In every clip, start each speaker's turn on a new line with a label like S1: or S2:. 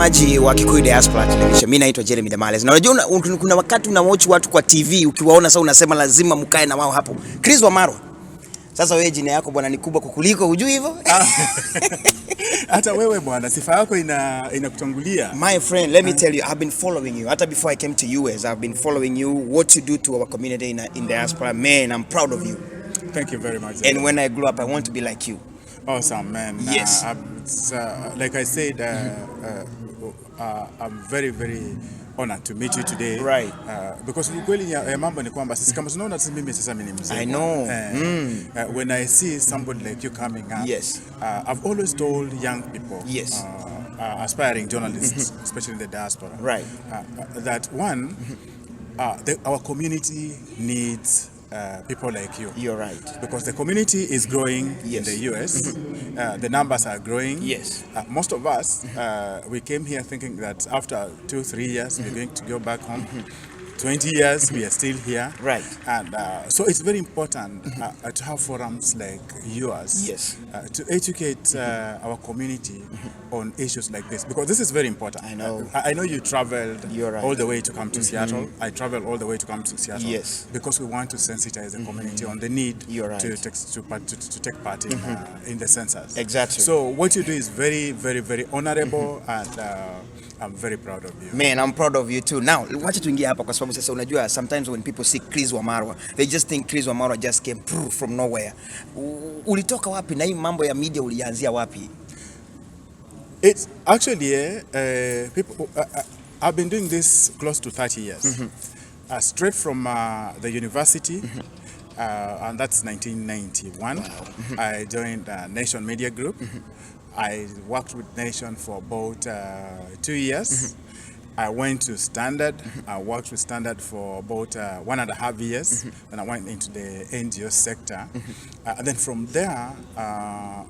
S1: Maji wa Kikuyu Diaspora Television. Mimi naitwa Jeremy Damaris. Na unajua kuna wakati unawatch watu kwa TV ukiwaona sasa unasema lazima mkae na wao hapo. Chris Wamalwa. Sasa wewe jina yako bwana ni kubwa kukuliko, hujui hivyo?
S2: Hata wewe bwana sifa yako inakutangulia.
S1: My friend, let me tell you, I've been following you. Hata before I came to US, I've been following you, what you do to our community in diaspora. Man, I'm proud of you.
S2: Thank you very much.
S1: And when I grow up, I want to be like you.
S2: Awesome, man.
S1: Yes.
S2: Like I said, I'm very, very honored to meet you today.
S1: Right.
S2: Because ukweli ya mambo ni kwamba sisi kama tunaona mimi sasa mimi ni mzee.
S1: I know.
S2: When I see somebody like you coming up,
S1: yes.
S2: I've always told young people,
S1: yes.
S2: Aspiring journalists, especially in the diaspora,
S1: right.
S2: That one, our community needs people like you.
S1: You're right.
S2: Because the community is growing
S1: yes.
S2: in the US. The numbers are growing.
S1: Yes.
S2: Most of us, we came here thinking that after 2-3 years, we're going to go back home. 20 years, we are still here.
S1: Right.
S2: And so it's very important to have forums like yours.
S1: Yes.
S2: To educate our community on issues like this, because this is very important.
S1: I know.
S2: I know you traveled
S1: right.
S2: all the way to come to Seattle. I traveled all the way to come to Seattle.
S1: Yes.
S2: Because we want to sensitize the community on the need
S1: right.
S2: to take part in the census.
S1: Exactly.
S2: So what you do is very, very, very honorable, and I'm very proud of you.
S1: Man, I'm proud of you too. Now, wacha tuingie hapa kwa sababu sasa unajua sometimes when people see Chris Wamalwa, they just think Chris Wamalwa just came from nowhere. Ulitoka wapi na hii mambo ya media ulianzia wapi?
S2: It's actually people. I've been doing this close to 30 years. Straight from the university, and that's 1991. Wow. I joined Nation Media Group. I worked with Nation for about 2 years. I went to Standard. I worked with Standard for about 1.5 years. Then I went into the NGO sector. And then from there,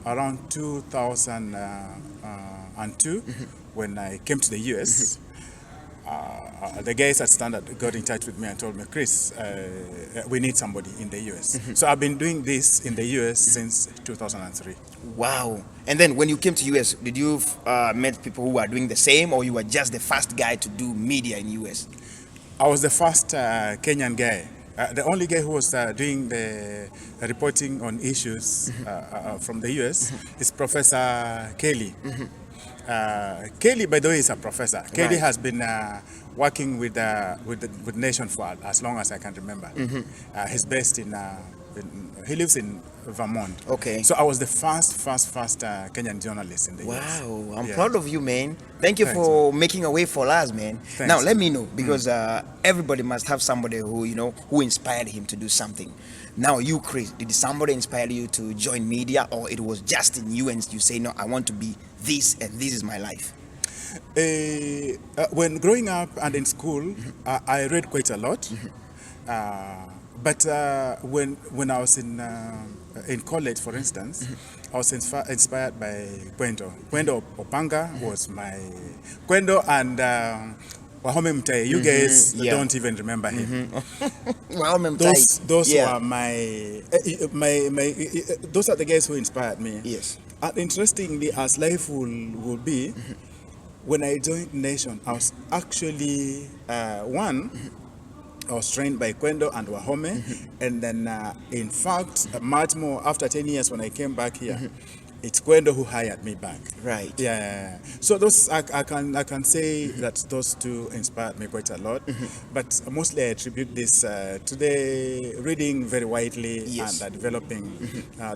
S2: around 2002, when I came to the US, the guys at Standard got in touch with me and told me, Chris, we need somebody in the US. So I've been doing this in the US since 2003.
S1: Wow. And then when you came to US, did you met people who were doing the same, or you were just the first guy to do media in US?
S2: I was the first Kenyan guy. The only guy who was doing the reporting on issues from the US is Professor Kelly. Kelly, by the way, is a professor. Right. Kelly has been working with Nation for as long as I can remember. He's based he lives in Vermont.
S1: Okay.
S2: So I was the first Kenyan journalist in the US.
S1: Wow, I'm proud of you, man. Thank you for making a way for us, man.
S2: Thanks.
S1: Now let me know, because everybody must have somebody who inspired him to do something. Now you, Chris, did somebody inspire you to join media, or it was just in you and you say, no, I want to be this and this is my life?
S2: When growing up and in school, I read quite a lot. But when I was in college, for instance, I was inspired by Kwendo. Kwendo Opanga was my Kwendo, and Wahome Mtai. You guys don't even remember him. Those were my those are the guys who inspired me.
S1: Yes.
S2: And interestingly, as life will be, when I joined Nation, I was actually I was trained by Kwendo and Wahome, and then in fact, much more after 10 years when I came back here, it's Kwendo who hired me back.
S1: Right.
S2: Yeah. So those I can say that those two inspired me quite a lot, but mostly I attribute this to the reading very widely and developing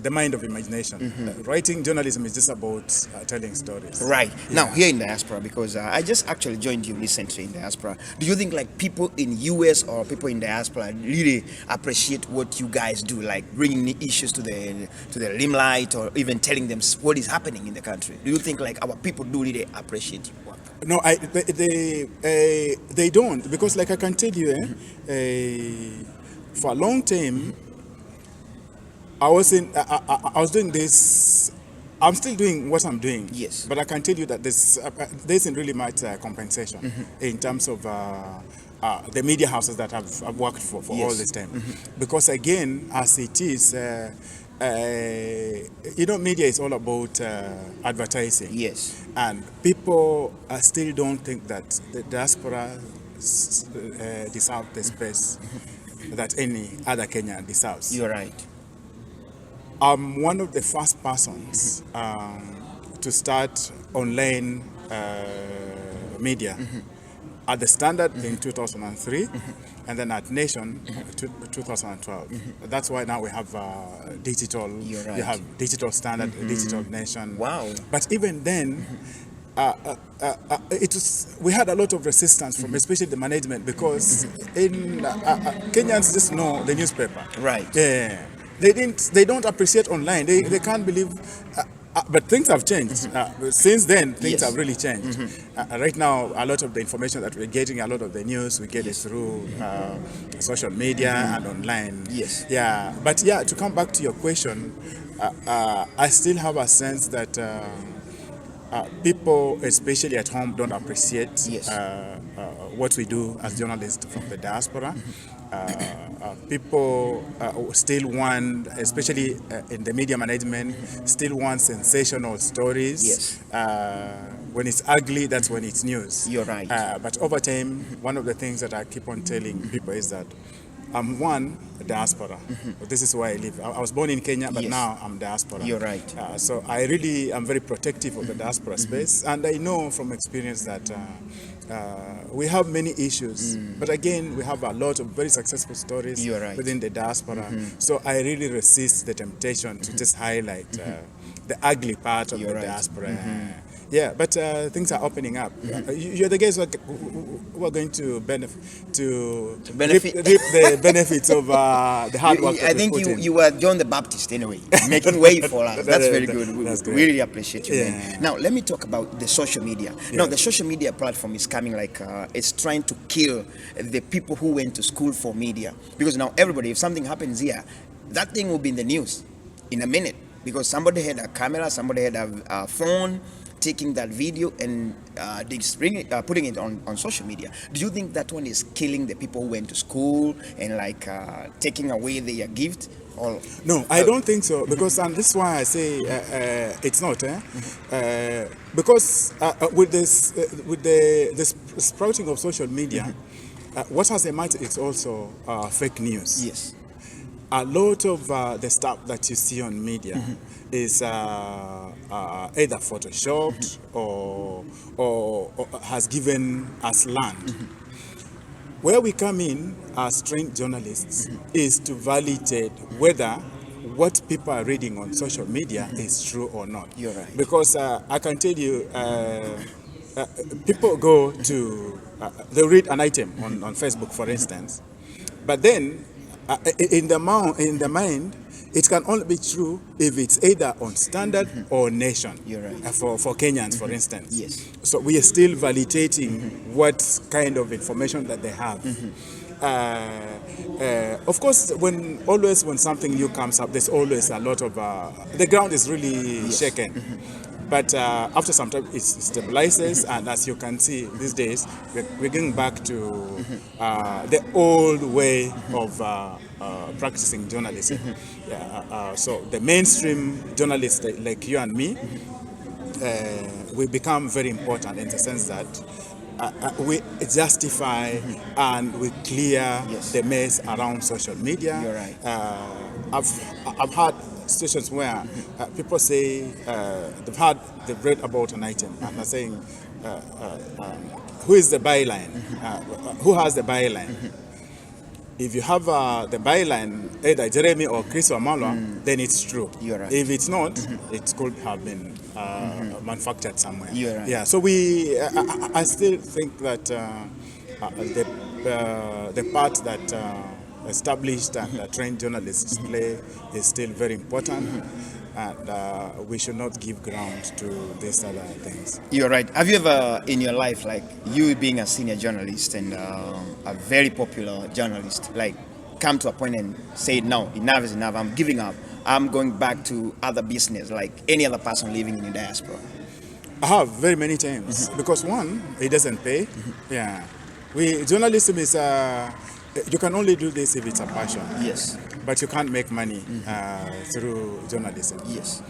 S2: the mind of imagination. Writing journalism is just about telling stories.
S1: Right. Yeah. Now here in diaspora, because I just actually joined you recently in diaspora. Do you think like people in US or people in diaspora really appreciate what you guys do, like bringing the issues to the limelight, or even telling them what is happening in the country? Do you think like our people do really appreciate your work?
S2: No, they don't, because like I can tell you, for a long time, I was doing this. I'm still doing what I'm doing.
S1: Yes.
S2: But I can tell you that there isn't really much compensation in terms of the media houses that I've worked for all this time. Because again, as it is, media is all about advertising.
S1: Yes.
S2: And people still don't think that the diaspora deserves the space that any other Kenyan deserves.
S1: You're right.
S2: I'm one of the first persons to start online media at the Standard in 2003, and then at Nation 2012. That's why now we have digital.
S1: You're right.
S2: You have digital Standard, digital Nation.
S1: Wow.
S2: But even then, we had a lot of resistance from especially the management, because in Kenyans just know the newspaper.
S1: Right.
S2: Yeah. They don't appreciate online. They can't believe. But things have changed. Since then, things have really changed. Right now, a lot of the information that we're getting, a lot of the news, we get it through social media and online.
S1: Yes.
S2: Yeah. But yeah, to come back to your question, I still have a sense that people, especially at home, don't appreciate
S1: Yes.
S2: what we do as journalists from the diaspora. People still want, especially in the media management, still want sensational stories.
S1: Yes.
S2: When it's ugly, that's when it's news.
S1: You're right.
S2: But over time, one of the things that I keep on telling people is that I'm a diaspora. This is where I live. I was born in Kenya, but
S1: Yes.
S2: now I'm diaspora.
S1: You're right.
S2: So I really am very protective of the diaspora space, and I know from experience that we have many issues, but again, we have a lot of very successful stories
S1: You're right.
S2: within the diaspora. So I really resist the temptation to just highlight the ugly part of
S1: You're
S2: the
S1: right.
S2: diaspora. Yeah, but things are opening up. You're the guys who are going to benefit reap the benefits of the hard work.
S1: I think you were John the Baptist anyway, making way for us. That's very good.
S2: That's
S1: We
S2: great.
S1: really appreciate you,
S2: Yeah.
S1: man. Now, let me talk about the social media. Now, the social media platform is coming like it's trying to kill the people who went to school for media. Because now everybody, if something happens here, that thing will be in the news in a minute. Because somebody had a camera, somebody had a phone, taking that video and putting it on social media. Do you think that one is killing the people who went to school and like taking away their gift? Or
S2: No, I don't think so, because and this is why I say it's not. Because with the sprouting of social media, what has emerged is also fake news.
S1: yes,
S2: A lot of the stuff that you see on media is either photoshopped or has given us land. Where we come in as trained journalists is to validate whether what people are reading on social media is true or not.
S1: You're right.
S2: Because I can tell you, people go to, they read an item on Facebook, for instance, but then in the mind, it can only be true if it's either on Standard or Nation.
S1: You're right.
S2: For Kenyans, for instance.
S1: Yes.
S2: So we are still validating what kind of information that they have. Of course, when something new comes up, there's always a lot of the ground is really shaken. But after some time, it stabilizes, and as you can see these days, we're getting back to the old way of practicing journalism. So the mainstream journalists like you and me, we become very important in the sense that we justify and we clear the mess around social media.
S1: You're right.
S2: I've had situations where people say they've read about an item and are saying, who is the byline? Who has the byline? If you have the byline, either Jeremy or Chris Wamalwa, then it's true.
S1: You're right.
S2: If it's not, it could have been manufactured somewhere.
S1: You're right.
S2: Yeah. So I still think that the part that established and trained journalists play is still very important, and we should not give ground to these other things.
S1: You're right. Have you ever in your life, like you being a senior journalist and a very popular journalist, like come to a point and say, no, enough is enough, I'm giving up, I'm going back to other business like any other person living in the diaspora?
S2: I have very many times, because one, it doesn't pay. Yeah, journalism is you can only do this if it's a passion.
S1: Yes.
S2: but you can't make money through journalism.
S1: Yes.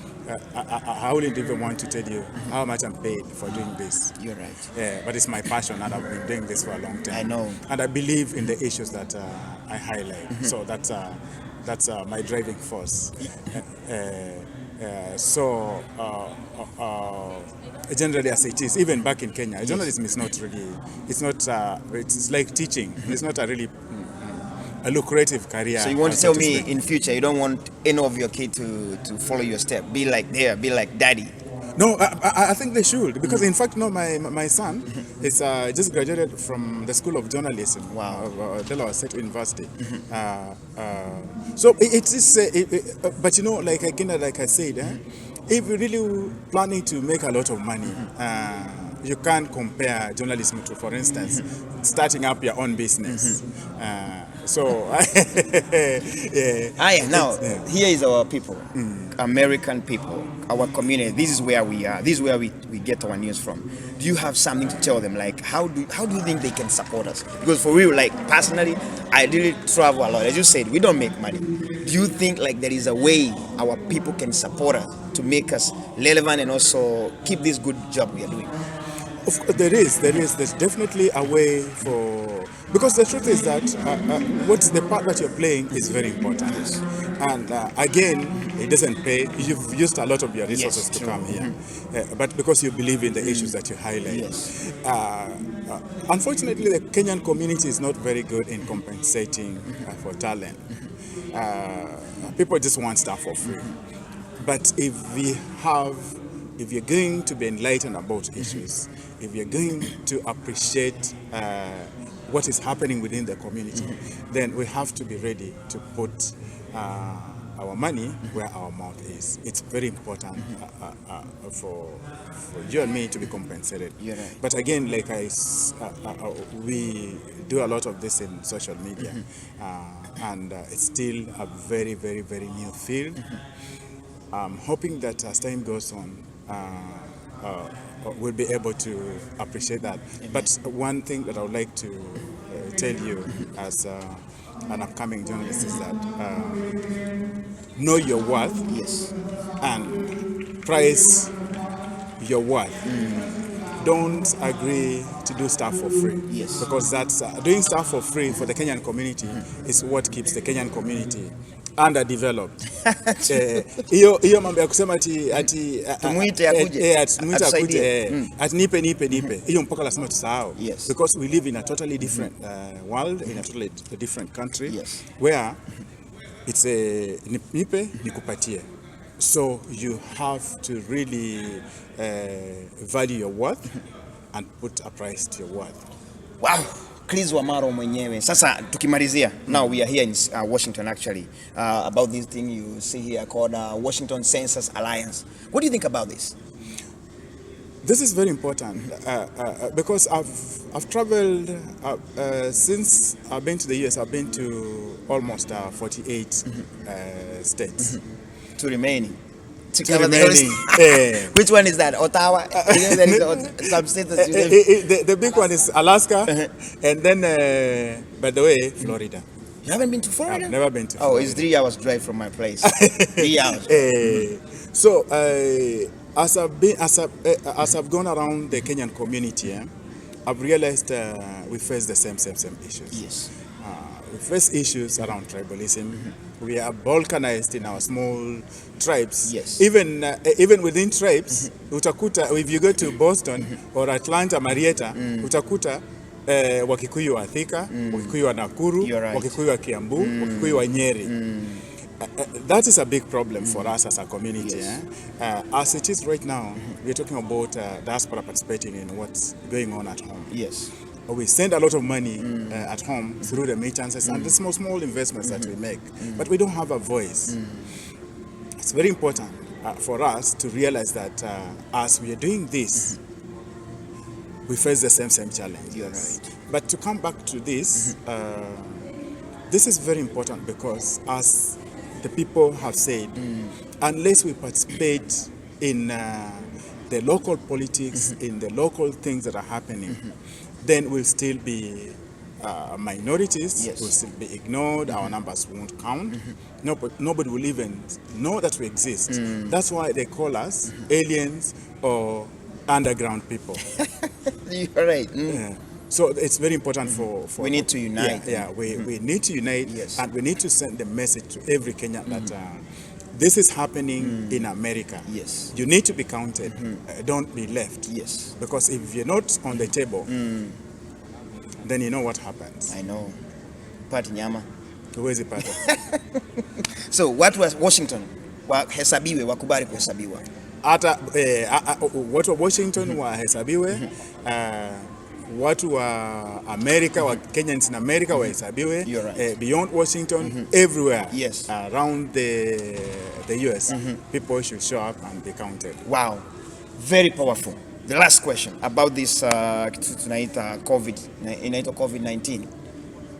S2: I wouldn't even want to tell you how much I'm paid for doing this.
S1: You're right.
S2: Yeah, but it's my passion, and I've been doing this for a long time.
S1: I know.
S2: And I believe in the issues that I highlight. So that's my driving force. Generally, as it is, even back in Kenya, journalism is not really. It's like teaching. It's not a really a lucrative career.
S1: So you want to tell me in future you don't want any of your kids to follow your step, be like daddy?
S2: No, I think they should, because in fact, no, my son is just graduated from the School of Journalism.
S1: Wow.
S2: Delaware State University. So it is, but you know, like I said, if you're really planning to make a lot of money, you can't compare journalism to, for instance, starting up your own business. So, yeah.
S1: Now, here is our people, American people, our community. This is where we are. This is where we get our news from. Do you have something to tell them? Like, how do you think they can support us? Because for real, like personally, I really travel a lot. As you said, we don't make money. Do you think like there is a way our people can support us to make us relevant and also keep this good job we are doing?
S2: Of course, there's definitely a way for, because the truth is that what's the part that you're playing is very important. Yes. And again, it doesn't pay. You've used a lot of your resources to come here, but because you believe in the issues that you highlight.
S1: Yes.
S2: Unfortunately, the Kenyan community is not very good in compensating for talent. People just want stuff for free. But if you're going to be enlightened about issues, if you're going to appreciate what is happening within the community, then we have to be ready to put our money where our mouth is. It's very important for you and me to be compensated.
S1: You're right.
S2: But again, like we do a lot of this in social media, and it's still a very, very, very new field. I'm hoping that as time goes on, we'll be able to appreciate that.
S1: Amen.
S2: But one thing that I would like to tell you as an upcoming journalist is that know your worth.
S1: Yes.
S2: And price your worth. Don't agree to do stuff for free.
S1: Yes.
S2: Because that's doing stuff for free for the Kenyan community is what keeps the Kenyan community underdeveloped. Hiyo mambo ya kusema ati
S1: tumuite akuje
S2: ati nipe hiyo mpaka lazima tusahau.
S1: Yes.
S2: Because we live in a totally different world, in a totally different country.
S1: Yes.
S2: Where it's a nipe nikupatie. So you have to really value your worth and put a price to your worth.
S1: Wow. Chris Wamalwa mwenyewe. Sasa tukimalizia, now we are here in Washington actually, about this thing you see here called Washington Census Alliance. What do you think about this?
S2: This is very important because I've traveled since I've been to the US. I've been to almost 48 states.
S1: To remaining.
S2: Which
S1: one is that? Ottawa? Some states that
S2: the big one is Alaska, and then, by the way, Florida.
S1: You haven't been to Florida?
S2: I've never been to Florida.
S1: Oh, it's 3 hours drive from my place. 3 hours.
S2: So, as I've gone around the Kenyan community, I've realized we face the same issues.
S1: Yes.
S2: We face issues around tribalism. We are balkanized in our small tribes.
S1: Yes.
S2: Even within tribes, utakuta, if you go to Boston or Atlanta, Marietta, utakuta Wakikuyu wa Thika, Wakikuyu wa Nakuru,
S1: right.
S2: Wakikuyu wa Kiambu, Wakikuyu wa Nyeri. That is a big problem for us as a community.
S1: Yes.
S2: As it is right now, we're talking about diaspora participating in what's going on at home.
S1: Yes.
S2: We send a lot of money at home through the remittances and the small investments that we make, but we don't have a voice. It's very important for us to realize that as we are doing this, we face the same challenges.
S1: You're right.
S2: But to come back to this, this is very important because as the people have said, unless we participate in the local politics, in the local things that are happening, then we'll still be minorities
S1: Yes.
S2: will still be ignored, our numbers won't count, nobody will even know that we exist. That's why they call us aliens or underground people.
S1: You're right.
S2: Yeah. So it's very important for
S1: We need to unite.
S2: we need to unite,
S1: Yes.
S2: and we need to send the message to every Kenyan that this is happening in America.
S1: Yes.
S2: You need to be counted. Don't be left.
S1: Yes.
S2: Because if you're not on the table, then you know what happens.
S1: I know. Pati nyama.
S2: Huwezi pata.
S1: So what was Washington? Wahesabiwe, wakubali kuhesabiwa.
S2: Hata watu wa Washington wahesabiwe, watu wa America, wa Kenyans in America wahesabiwe.
S1: You're right.
S2: Beyond Washington, everywhere,
S1: Yes.
S2: around the US, people should show up and be counted.
S1: Wow. Very powerful. The last question about this kitu tunaita inaitwa COVID-19.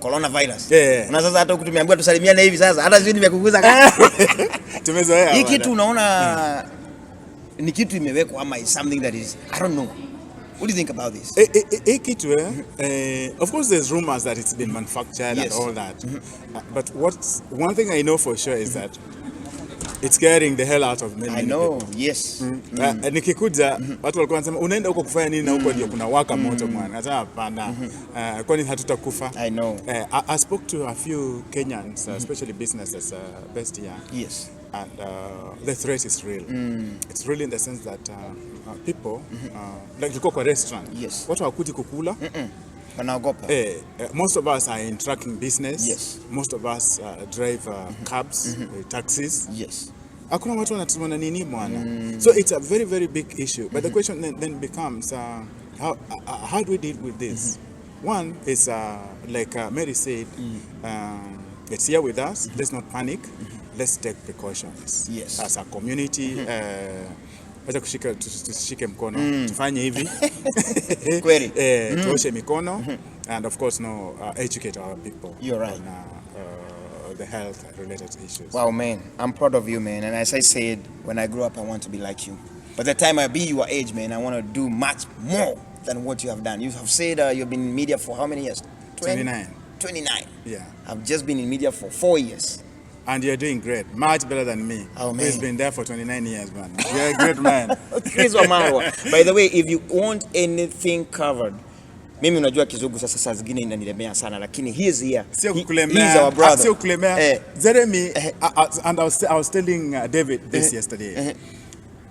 S1: Coronavirus.
S2: Yeah.
S1: Na sasa hata ukutumeambiwa tusalimiane hivi sasa. Hata sisi nimekuguza.
S2: Tumezoea.
S1: Hii kitu unaona ni kitu imewekwa ama is something that is, I don't know. What do you think about this?
S2: Of course, there's rumors that it's been manufactured and
S1: Yes.
S2: all that. But one thing I know for sure is that it's scaring the hell out of many
S1: I know,
S2: people.
S1: yes.
S2: Nikikuja watu walikuwa wanasema unaenda huko kufanya nini na huko ndio kuna waka moto mwana. Nasema hapana. Kwani hatutakufa?
S1: I know.
S2: I spoke to a few Kenyans, especially businesses best here.
S1: Yes.
S2: And the threat is real. It's real in the sense that people, like you go to a restaurant,
S1: Yes.
S2: watu hawakuji kukula.
S1: Wanaogopa.
S2: Most of us are in trucking business.
S1: Yes.
S2: Most of us drive cabs, taxis.
S1: Yes.
S2: Hakuna watu wanatumana nini mwana. So it's a very, very big issue. But the question then becomes, how do we deal with this? One is, like Mary said, it's here with us. Let's not panic. Let's take precautions.
S1: Yes.
S2: As a community, acha tushike mkono, tufanye hivi.
S1: Kweli.
S2: Tuoshe mikono, and of course, educate our people.
S1: You're right.
S2: On the health-related issues.
S1: Wow, man. I'm proud of you, man. And as I said, when I grow up, I want to be like you. By the time I be your age, man, I want to do much more than what you have done. You have said you've been in media for how many years?
S2: 29.
S1: 29.
S2: Yeah.
S1: I've just been in media for 4 years.
S2: And you're doing great. Much better than me.
S1: Oh, man.
S2: Who's been there for 29 years, man. You're a great man.
S1: Chris Wamalwa. By the way, if you want anything covered, mimi unajua kizungu sasa saa zingine inanilemea sana, lakini he is here.
S2: Sio
S1: He
S2: kukulemea.
S1: is our brother.
S2: Sio kukulemea. Jeremy, and I was telling David this yesterday.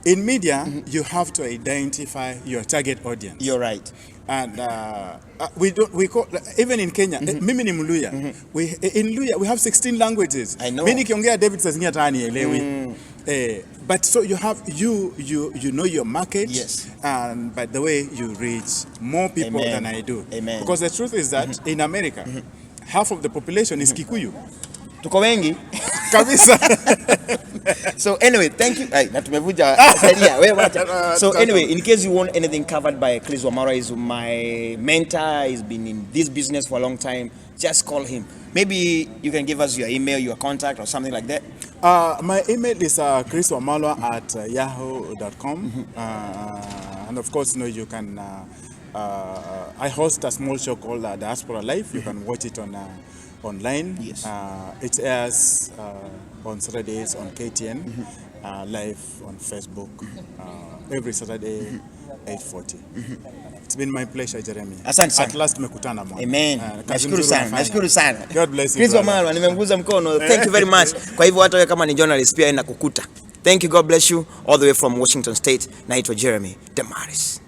S2: In media, you have to identify your target audience.
S1: You're right.
S2: And we call, even in Kenya, mimi ni Mluya. In Luya we have 16 languages.
S1: I know.
S2: Mimi nikiongea David saa zingine hata hanielewi. But so you know your market.
S1: Yes.
S2: And by the way, you reach more people
S1: Amen.
S2: than I do.
S1: Amen.
S2: Because the truth is that in America, half of the population is Kikuyu.
S1: Tuko wengi.
S2: Kabisa.
S1: So anyway, thank you. Na tumevuja saidia. Wewe wacha. So anyway, in case you want anything covered by Chris Wamalwa, is my mentor. He's been in this business for a long time. Just call him. Maybe you can give us your email, your contact, or something like that.
S2: My email is chriswamalwa@yahoo.com. And of course, you can. I host a small show called Diaspora Life. You can watch it on online.
S1: Yes.
S2: It airs on Saturdays on KTN, live on Facebook every Saturday 8:40. It's been my pleasure, Jeremy.
S1: Asante sana.
S2: At last tumekutana mwana.
S1: Amen. Nashukuru sana. Nashukuru sana.
S2: God bless you.
S1: Chris Wamalwa nimemguza mkono. Thank you very much. Kwa hivyo hata wewe kama ni journalist pia ina kukuta. Thank you. God bless you all the way from Washington State. Naitwa Jeremy Damaris.